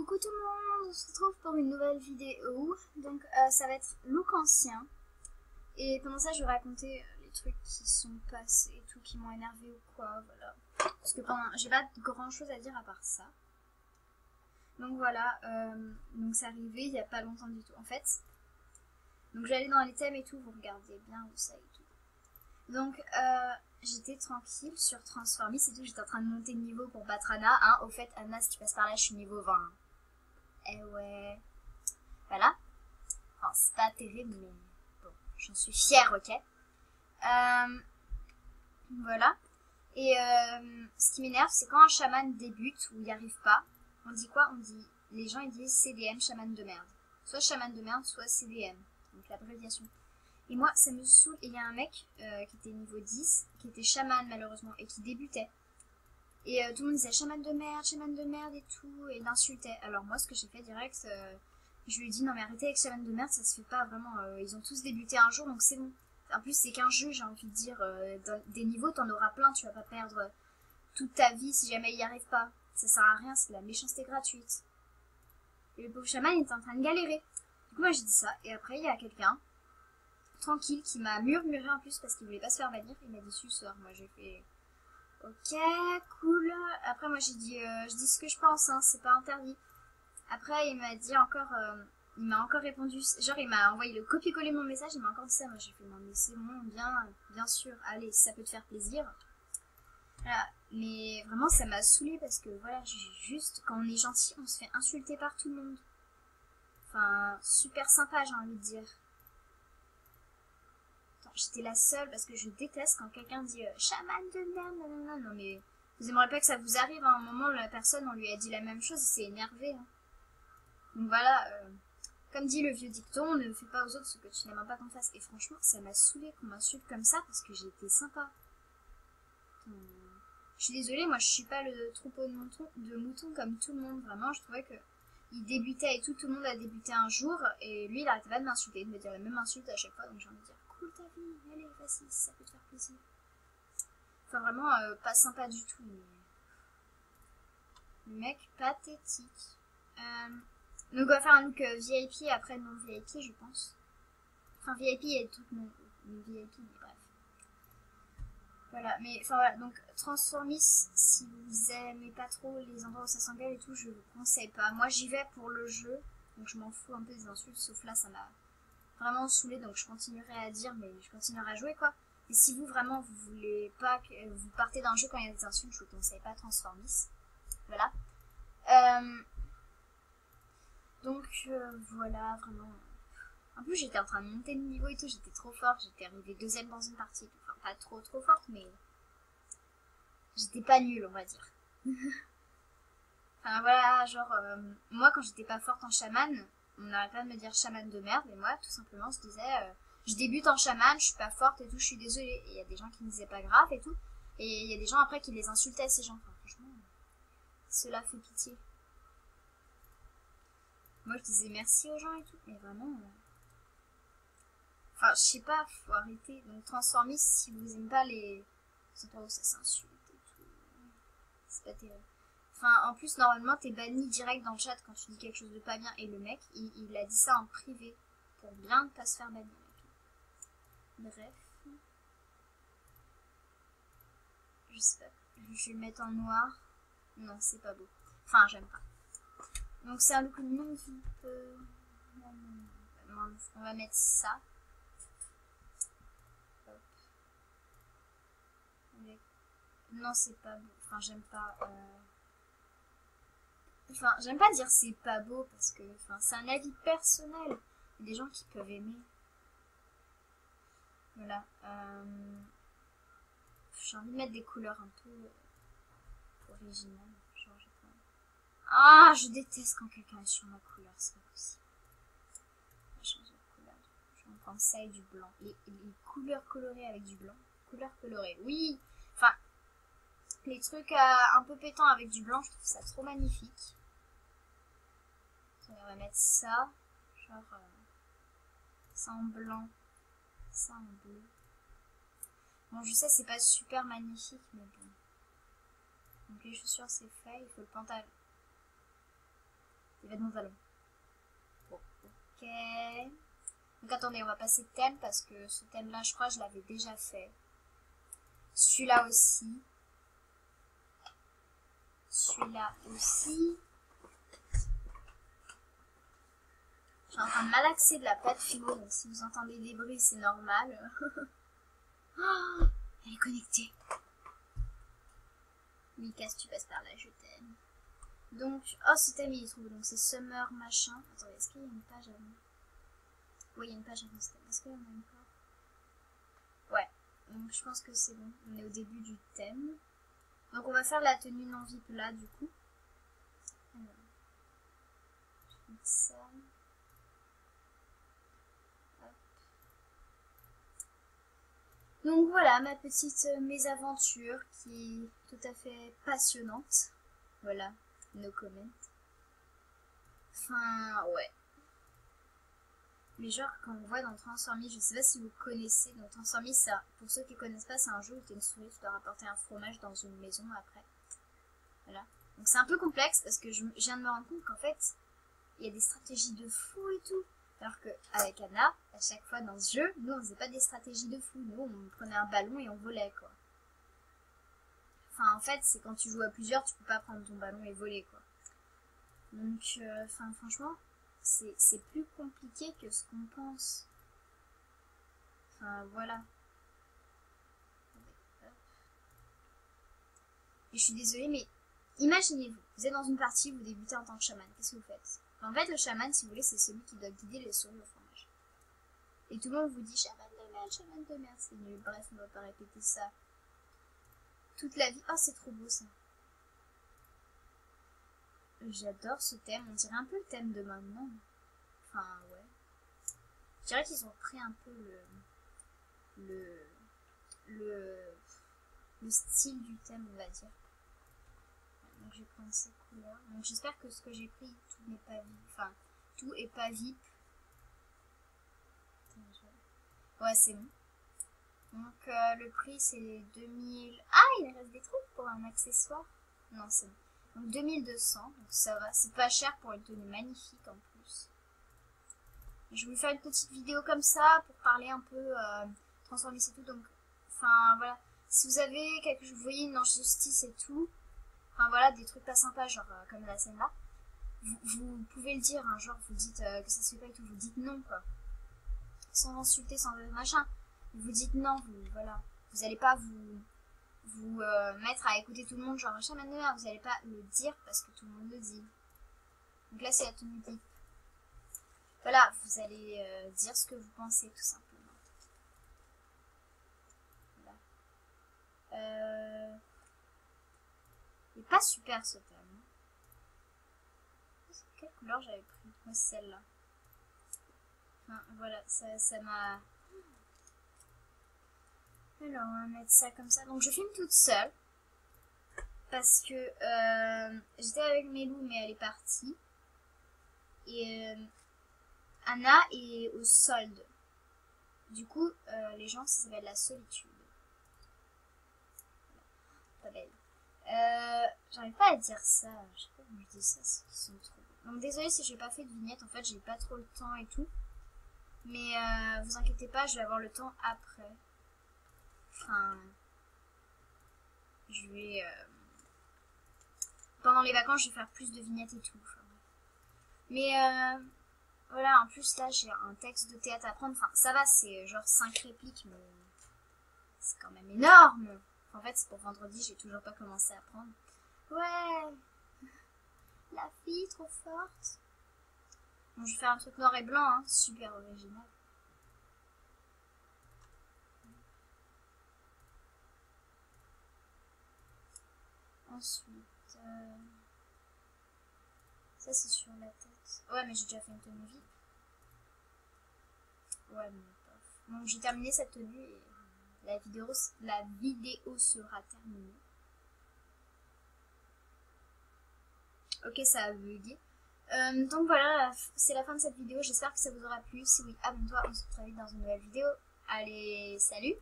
Coucou tout le monde, on se retrouve pour une nouvelle vidéo. Donc ça va être look ancien. Et pendant ça je vais raconter les trucs qui sont passés et tout, qui m'ont énervé ou quoi, voilà. Parce que j'ai pas grand chose à dire à part ça. Donc voilà, donc c'est arrivé il y a pas longtemps du tout en fait. Donc j'allais dans les thèmes et tout, vous regardez bien où ça et tout. Donc j'étais tranquille sur Transformis et tout, j'étais en train de monter de niveau pour battre Anna. Hein. Au fait Anna, si tu passes par là je suis niveau 20. Eh ouais. Voilà. Enfin, c'est pas terrible, mais bon, j'en suis fière, ok. Voilà. Et ce qui m'énerve, c'est quand un chaman débute ou il n'y arrive pas, on dit quoi? On dit, les gens ils disent CDM, chaman de merde. Soit chaman de merde, soit CDM. Donc l'abréviation. Et moi, ça me saoule. Et il y a un mec qui était niveau 10, qui était chaman malheureusement, et qui débutait. Et tout le monde disait chaman de merde et tout, et l'insultait. Alors moi, ce que j'ai fait direct, je lui ai dit non mais arrêtez avec chaman de merde, ça se fait pas vraiment. Ils ont tous débuté un jour, donc c'est bon. En plus, c'est qu'un jeu, j'ai envie de dire. Dans des niveaux, t'en auras plein, tu vas pas perdre toute ta vie si jamais il y arrive pas. Ça sert à rien, c'est de la méchanceté gratuite. Et le pauvre chaman, il était en train de galérer. Du coup, moi j'ai dit ça, et après, il y a quelqu'un, tranquille, qui m'a murmuré en plus parce qu'il voulait pas se faire bannir. Il m'a dit suceur. Moi j'ai fait. Ok, cool. Après, moi, je dis ce que je pense, hein, c'est pas interdit. Après, il m'a dit encore, il m'a encore répondu, genre, il m'a envoyé le copier-coller mon message, il m'a encore dit ça. Moi, j'ai fait, non, mais c'est bon, bien sûr, allez, si ça peut te faire plaisir. Voilà. Mais vraiment, ça m'a saoulée parce que, voilà, juste, quand on est gentil, on se fait insulter par tout le monde. Enfin, super sympa, j'ai envie de dire. J'étais la seule parce que je déteste quand quelqu'un dit chaman de merde, non mais vous aimeriez pas que ça vous arrive, hein. À un moment la personne on lui a dit la même chose, il s'est énervé. Hein. Donc voilà, comme dit le vieux dicton, ne fais pas aux autres ce que tu n'aimes pas qu'on fasse. Et franchement ça m'a saoulée qu'on m'insulte comme ça parce que j'ai été sympa. Je suis désolée, moi je suis pas le troupeau de moutons comme tout le monde, vraiment je trouvais que il débutait et tout le monde a débuté un jour et lui il arrêtait pas de m'insulter, de me dire la même insulte à chaque fois, donc j'ai envie de dire cool ta vie, allez vas-y, ça peut te faire plaisir. Enfin vraiment pas sympa du tout, mais le mec pathétique. Donc on va faire un look VIP après non VIP je pense. Enfin VIP et tout non VIP mais bref. Voilà, mais enfin voilà, donc Transformis, si vous aimez pas trop les endroits où ça s'engueule et tout, je vous conseille pas. Moi j'y vais pour le jeu, donc je m'en fous un peu des insultes, sauf là ça m'a vraiment saoulé, donc je continuerai à dire, mais je continuerai à jouer quoi. Et si vous vraiment vous voulez pas que vous partez d'un jeu quand il y a des insultes, je vous conseille pas Transformis. Voilà. Donc voilà, vraiment. En plus j'étais en train de monter de niveau et tout, j'étais trop forte, j'étais arrivée deuxième dans une partie, enfin pas trop forte, mais j'étais pas nulle on va dire. Enfin voilà, genre moi quand j'étais pas forte en chaman, on n'arrête pas de me dire chaman de merde, et moi tout simplement je disais je débute en chaman, je suis pas forte et tout, je suis désolée. Et il y a des gens qui me disaient pas grave et tout, et il y a des gens après qui les insultaient ces gens. Enfin, franchement, cela fait pitié. Moi je disais merci aux gens et tout, mais vraiment. Enfin, je sais pas, faut arrêter. Donc Transformis, si vous aimez pas les endroits où ça s'insulte et tout, c'est pas terrible. Enfin, en plus, normalement, t'es banni direct dans le chat quand tu dis quelque chose de pas bien. Et le mec, il a dit ça en privé pour bien ne pas se faire bannir et tout. Bref. Je sais pas. Je vais le mettre en noir. Non, c'est pas beau. Enfin, j'aime pas. Donc, c'est un look non VIP. On va mettre ça. Hop. Non, c'est pas beau. Enfin, j'aime pas. Enfin, j'aime pas dire c'est pas beau parce que c'est un avis personnel. Il y a des gens qui peuvent aimer. Voilà. J'ai envie de mettre des couleurs un peu originales. Genre, ah, je déteste quand quelqu'un est sur ma couleur, c'est pas possible. Je vais changer de couleur. Je vais prendre ça et du blanc. Les couleurs colorées avec du blanc. Couleurs colorées, oui. Enfin, les trucs un peu pétants avec du blanc, je trouve ça trop magnifique. On va mettre ça, genre ça en blanc, ça en bleu. Bon, je sais, c'est pas super magnifique, mais bon. Donc les chaussures, c'est fait, il faut le pantalon. Les vêtements talons. Bon, ok. Donc attendez, on va passer de thème parce que ce thème-là, je crois que je l'avais déjà fait. Celui-là aussi. Celui-là aussi. Je suis en train de malaxer de la pâte philo, donc si vous entendez des bruits, c'est normal. Oh, elle est connectée. Mika, si tu passes par là, je t'aime. Donc, oh, ce thème, il est trop beau. Donc, c'est Summer machin. Attendez, est-ce qu'il y a une page avant? Oui, il y a une page avant ce thème. Est-ce qu'il y en a encore? Ouais. Donc, je pense que c'est bon. On est au début du thème. Donc, on va faire la tenue non VIP là, du coup. Alors, je fais ça. Donc voilà, ma petite mésaventure qui est tout à fait passionnante. Voilà, no comment. Enfin, ouais. Mais genre, quand on voit dans Transformice, je sais pas si vous connaissez, donc Transformice, pour ceux qui connaissent pas, c'est un jeu où t'es une souris, tu dois rapporter un fromage dans une maison après. Voilà. Donc c'est un peu complexe parce que je viens de me rendre compte qu'en fait, il y a des stratégies de fou et tout. Alors qu'avec Anna, à chaque fois dans ce jeu, nous on faisait pas des stratégies de fou. Nous on prenait un ballon et on volait quoi. Enfin en fait c'est quand tu joues à plusieurs, tu peux pas prendre ton ballon et voler quoi. Donc franchement c'est plus compliqué que ce qu'on pense. Enfin voilà. Et je suis désolée mais imaginez-vous, vous êtes dans une partie, vous débutez en tant que chaman, qu'est-ce que vous faites? En fait, le chaman, si vous voulez, c'est celui qui doit guider les souris au fromage. Et tout le monde vous dit chaman de merde, c'est nul. Bref, on va pas répéter ça toute la vie. Oh, c'est trop beau ça. J'adore ce thème. On dirait un peu le thème de maintenant. Enfin, ouais. Je dirais qu'ils ont pris un peu le style du thème, on va dire. Donc je vais prendre ces couleurs. Donc j'espère que ce que j'ai pris, tout n'est pas VIP. Enfin, tout est pas VIP. Ouais, c'est bon. Donc le prix c'est 2000. Ah, il reste des trucs pour un accessoire. Non, c'est bon. Donc 2200, donc ça va. C'est pas cher pour une tenue magnifique en plus. Je vais vous faire une petite vidéo comme ça pour parler un peu Transformice et tout. Donc, enfin voilà. Si vous avez quelque chose, vous voyez une injustice et tout. Enfin voilà, des trucs pas sympas, genre comme la scène là. Vous pouvez le dire, hein, genre vous dites que ça se fait pas et tout, vous dites non quoi. Sans insulter, sans machin. Vous dites non, voilà. Vous allez pas vous mettre à écouter tout le monde, genre chaman de merde, vous allez pas le dire parce que tout le monde le dit. Donc là c'est la tenue VIP. Voilà, vous allez dire ce que vous pensez tout simplement. Voilà. Il est pas super ce thème. Quelle couleur j'avais pris? Moi c'est celle-là. Enfin, voilà, ça m'a... Alors on va mettre ça comme ça. Donc je filme toute seule. Parce que j'étais avec Melou mais elle est partie. Et Anna est au solde. Du coup les gens ça s'appelle la solitude. Voilà. Pas belle. J'arrive pas à dire ça. Je sais pas comment je dis ça, ils sont trop beaux. Donc désolée si j'ai pas fait de vignette, en fait j'ai pas trop le temps et tout. Mais vous inquiétez pas, je vais avoir le temps après. Enfin, je vais... pendant les vacances, je vais faire plus de vignettes et tout. Enfin, mais voilà, en plus là, j'ai un texte de théâtre à prendre. Enfin, ça va, c'est genre 5 répliques, mais c'est quand même énorme. En fait, c'est pour vendredi, j'ai toujours pas commencé à prendre. Ouais, la fille trop forte. Bon, je vais faire un truc noir et blanc, hein, super original. Ensuite, ça c'est sur la tête. Ouais, mais j'ai déjà fait une tenue VIP. Ouais, mais pas. Donc j'ai terminé cette tenue et la vidéo sera terminée. Ok, ça a bugué. Donc voilà, c'est la fin de cette vidéo. J'espère que ça vous aura plu. Si oui, abonne-toi. On se retrouve très vite dans une nouvelle vidéo. Allez, salut!